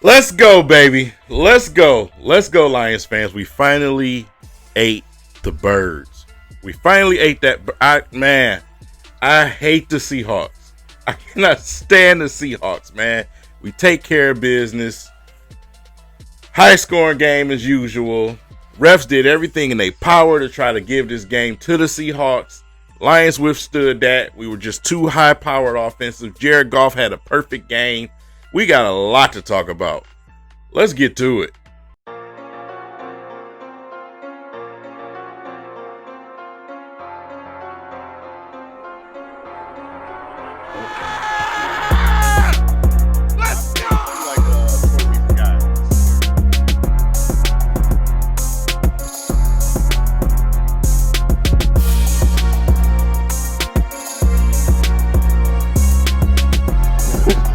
Let's go, baby. Let's go. Let's go, Lions fans. We finally ate the birds. We finally ate that. Man, I hate the Seahawks. I cannot stand the Seahawks, man. We take care of business. High scoring game as usual. Refs did everything in their power to try to give this game to the Seahawks. Lions withstood that. We were just too high powered offensive. Jared Goff had a perfect game. We got a lot to talk about. Let's get to it.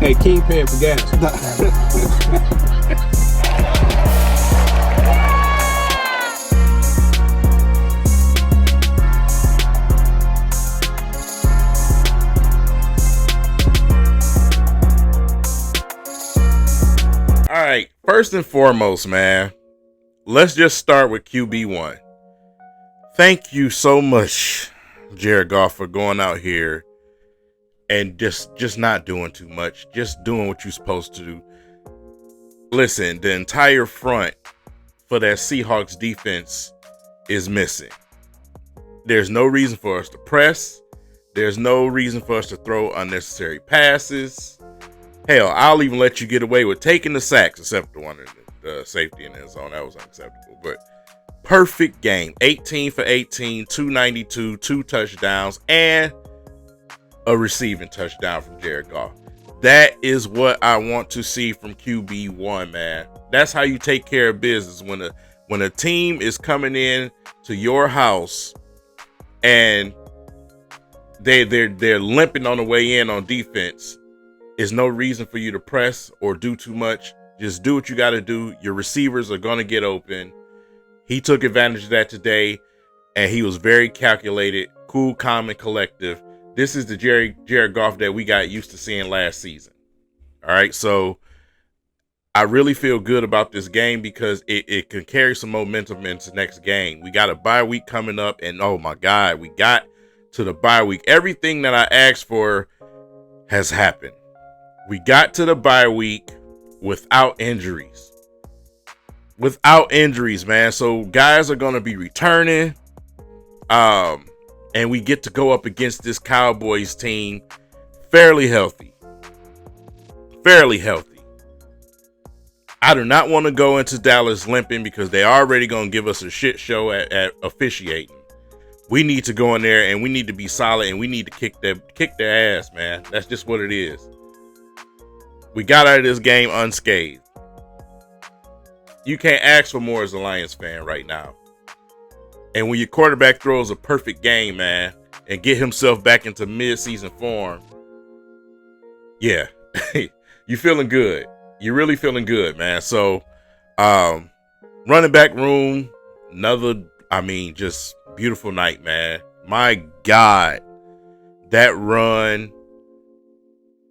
Hey, King paying for gas. All right, first and foremost, man, let's just start with QB1. Thank you so much, Jared Goff, for going out here and just not doing too much, just doing what you're supposed to do. Listen, the entire front for that Seahawks defense is missing. There's no reason for us to press. There's no reason for us to throw unnecessary passes. Hell, I'll even let you get away with taking the sacks, except the one in the safety in the end zone. That was unacceptable. But perfect game. 18 for 18, 292, 2 touchdowns, and a receiving touchdown from Jared Goff. That is what I want to see from QB1, man. That's how you take care of business. When a team is coming in to your house and they're limping on the way in on defense, there's no reason for you to press or do too much. Just do what you got to do. Your receivers are going to get open. He took advantage of that today, and he was very calculated, cool, calm, and collective. This is the Jared Goff that we got used to seeing last season. All right, so I really feel good about this game because it can carry some momentum into the next game. We got a bye week coming up, and oh my God, we got to the bye week. Everything that I asked for has happened. We got to the bye week without injuries. Without injuries, man. So guys are going to be returning. And we get to go up against this Cowboys team fairly healthy. Fairly healthy. I do not want to go into Dallas limping because they already going to give us a shit show at officiating. We need to go in there and we need to be solid and we need to kick their ass, man. That's just what it is. We got out of this game unscathed. You can't ask for more as a Lions fan right now. And when your quarterback throws a perfect game, man, and get himself back into mid-season form, yeah, you're feeling good. You're really feeling good, man. So, running back room, just beautiful night, man. My God, that run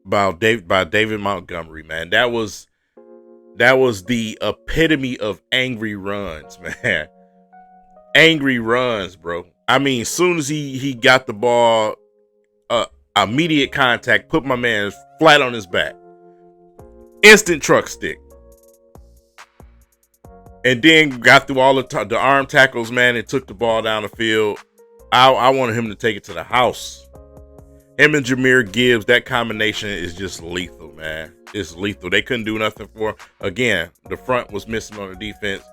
by David Montgomery, man, that was the epitome of angry runs, man. Angry runs, bro. I mean, as soon as he got the ball, immediate contact, put my man flat on his back. Instant truck stick. And then got through all the arm tackles, man, and took the ball down the field. I wanted him to take it to the house. Him and Jahmyr Gibbs, that combination is just lethal, man. It's lethal. They couldn't do nothing for him. Again, the front was missing on the defense.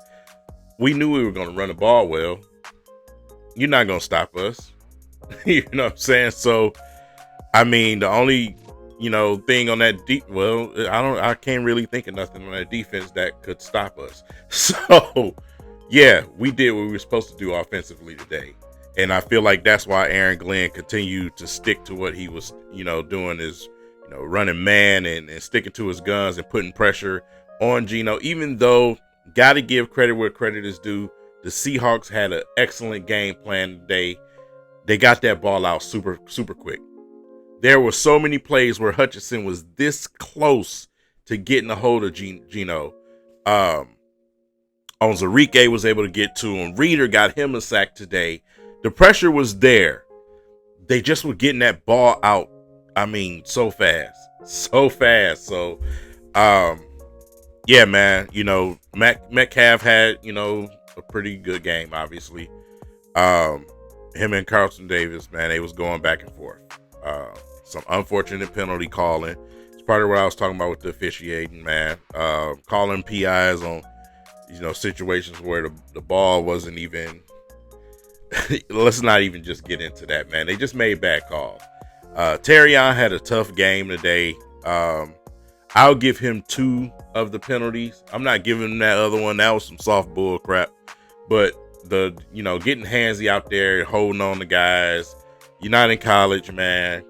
We knew we were going to run the ball well. You're not going to stop us. You know what I'm saying? So, I mean, the only, thing on that I can't really think of nothing on that defense that could stop us. So, yeah, we did what we were supposed to do offensively today. And I feel like that's why Aaron Glenn continued to stick to what he was, doing is, running man and sticking to his guns and putting pressure on Geno, even though got to give credit where credit is due. The Seahawks had an excellent game plan today. They got that ball out super, super quick. There were so many plays where Hutchinson was this close to getting a hold of Gino. Onzarike was able to get to him. Reader got him a sack today. The pressure was there. They just were getting that ball out. I mean, so fast. So, yeah, man, Metcalf had, a pretty good game, obviously. Him and Carlton Davis, man, they was going back and forth. Some unfortunate penalty calling. It's part of what I was talking about with the officiating, man. Calling PIs on, situations where the ball wasn't even. Let's not even just get into that, man. They just made bad calls. Terrion had a tough game today. I'll give him 2 of the penalties. I'm not giving him that other one. That was some soft bull crap. But getting handsy out there, holding on to guys. You're not in college, man.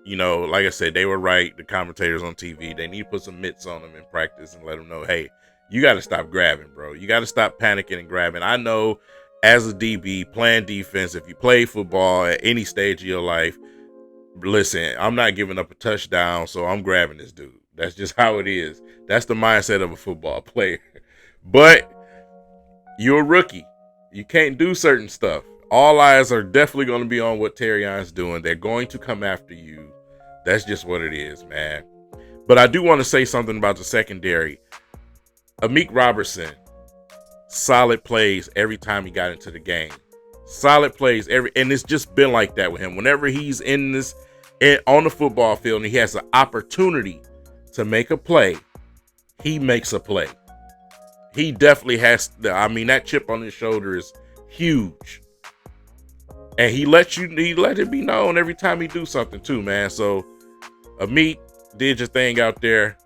Like I said, they were right. The commentators on TV, they need to put some mitts on them in practice and let them know, hey, you got to stop grabbing, bro. You got to stop panicking and grabbing. I know as a DB playing defense, if you play football at any stage of your life, listen, I'm not giving up a touchdown, so I'm grabbing this dude. That's just how it is. That's the mindset of a football player. But you're a rookie. You can't do certain stuff. All eyes are definitely going to be on what Terrion's doing. They're going to come after you. That's just what it is, man. But I do want to say something about the secondary. Amik Robertson, solid plays every time he got into the game. Solid plays and it's just been like that with him. Whenever he's on the football field and he has an opportunity to make a play, he makes a play. He definitely has. That chip on his shoulder is huge, and he let it be known every time he do something too, man. So, Amik did your thing out there.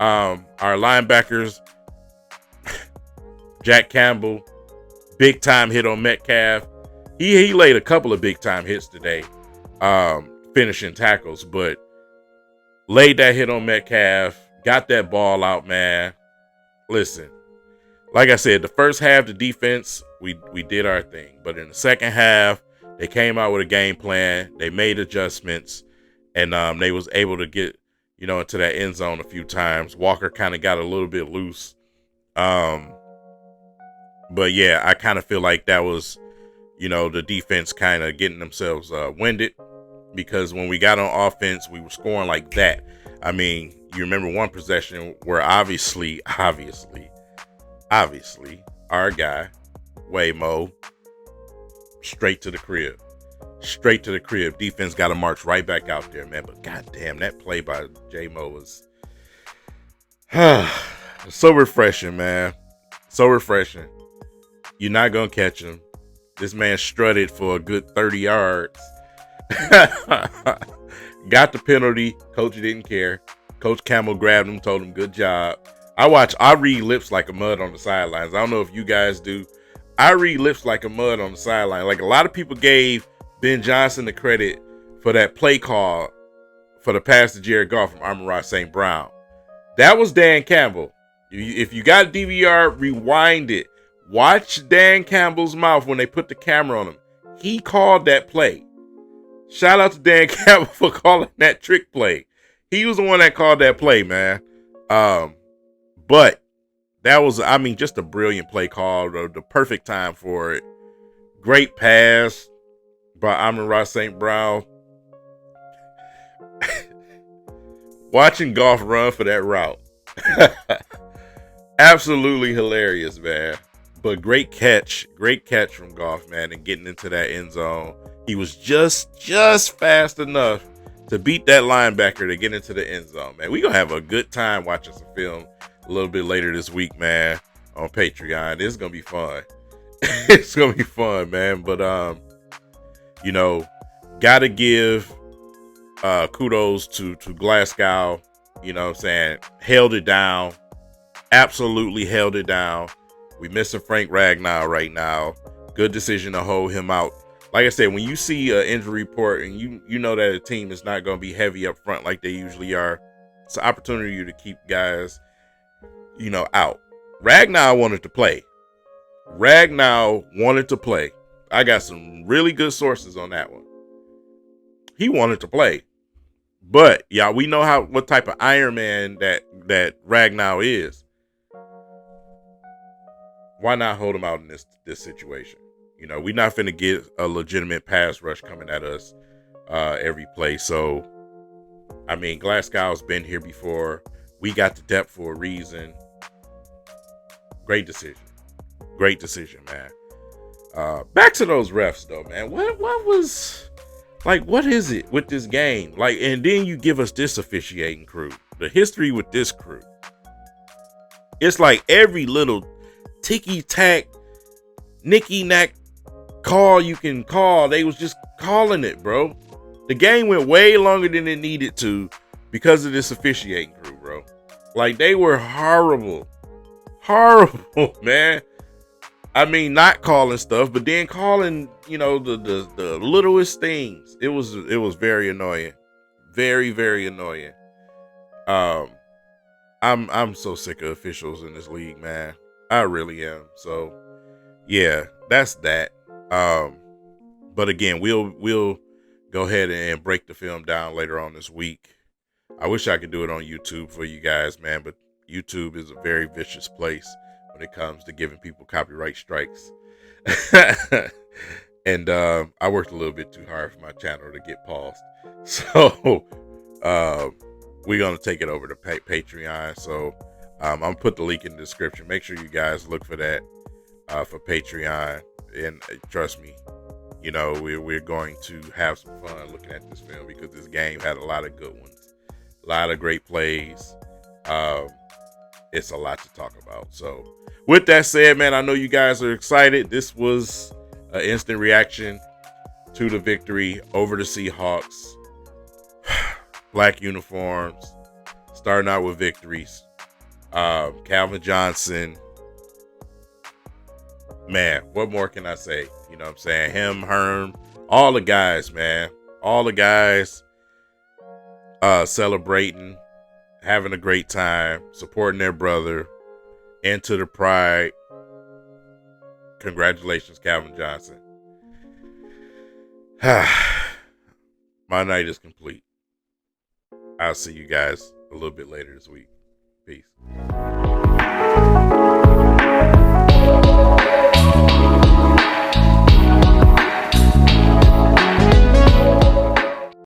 Our linebackers, Jack Campbell, big time hit on Metcalf. He laid a couple of big time hits today, finishing tackles, but laid that hit on Metcalf, got that ball out, man. Listen, like I said, the first half, the defense, we did our thing, but in the second half, they came out with a game plan. They made adjustments, and they was able to get into that end zone a few times. Walker kind of got a little bit loose, but yeah, I kind of feel like that was. The defense kind of getting themselves winded, because when we got on offense, we were scoring like that. I mean, you remember one possession where obviously, our guy, Waymo, straight to the crib. Defense got to march right back out there, man. But goddamn, that play by J-Mo was so refreshing, man. So refreshing. You're not going to catch him. This man strutted for a good 30 yards. Got the penalty. Coach didn't care. Coach Campbell grabbed him, told him, good job. I read lips like a mud on the sidelines. I don't know if you guys do. I read lips like a mud on the sideline. Like, a lot of people gave Ben Johnson the credit for that play call for the pass to Jared Goff from Amon-Ra St. Brown. That was Dan Campbell. If you got DVR, rewind it. Watch Dan Campbell's mouth when they put the camera on him. He called that play. Shout out to Dan Campbell for calling that trick play. He was the one that called that play, man. But that was, just a brilliant play call. The perfect time for it. Great pass by Amon-Ra St. Brown. Watching Goff run for that route. Absolutely hilarious, man. But great catch from Goff, man, and getting into that end zone. He was just fast enough to beat that linebacker to get into the end zone, man. We're going to have a good time watching some film a little bit later this week, man, on Patreon. It's going to be fun. It's going to be fun, man. But, got to give kudos to Glasgow, held it down, absolutely held it down. We missing Frank Ragnow right now. Good decision to hold him out. Like I said, when you see an injury report and you know that a team is not going to be heavy up front like they usually are, it's an opportunity to keep guys, out. Ragnow wanted to play. I got some really good sources on that one. He wanted to play. But yeah, we know what type of Iron Man that Ragnar is. Why not hold him out in this situation? You know, we're not finna get a legitimate pass rush coming at us every play. So, I mean, Glasgow's been here before. We got the depth for a reason. Great decision. Great decision, man. Back to those refs, though, man. What was like? What is it with this game? Like, and then you give us this officiating crew. The history with this crew. It's like every little ticky tack, nicky knack call you can call. They was just calling it, bro. The game went way longer than it needed to because of this officiating crew, bro. Like, they were horrible, man. I mean, not calling stuff, but then calling, you know, the littlest things. It was very annoying, very, very annoying. I'm so sick of officials in this league, man. I really am. So yeah, that's that. But again, we'll go ahead and break the film down later on this week. I wish I could do it on YouTube for you guys, man, but YouTube is a very vicious place when it comes to giving people copyright strikes. And I worked a little bit too hard for my channel to get paused. So we're going to take it over to Patreon. So I'm going to put the link in the description. Make sure you guys look for that for Patreon. And trust me, you know, we're going to have some fun looking at this film because this game had a lot of good ones, a lot of great plays. It's a lot to talk about. So with that said, man, I know you guys are excited. This was an instant reaction to the victory over the Seahawks. Black uniforms, starting out with victories. Calvin Johnson. Man, what more can I say? You know what I'm saying? Him, Herm, all the guys, man. All the guys celebrating, having a great time, supporting their brother, into the pride. Congratulations, Calvin Johnson. My night is complete. I'll see you guys a little bit later this week. Peace.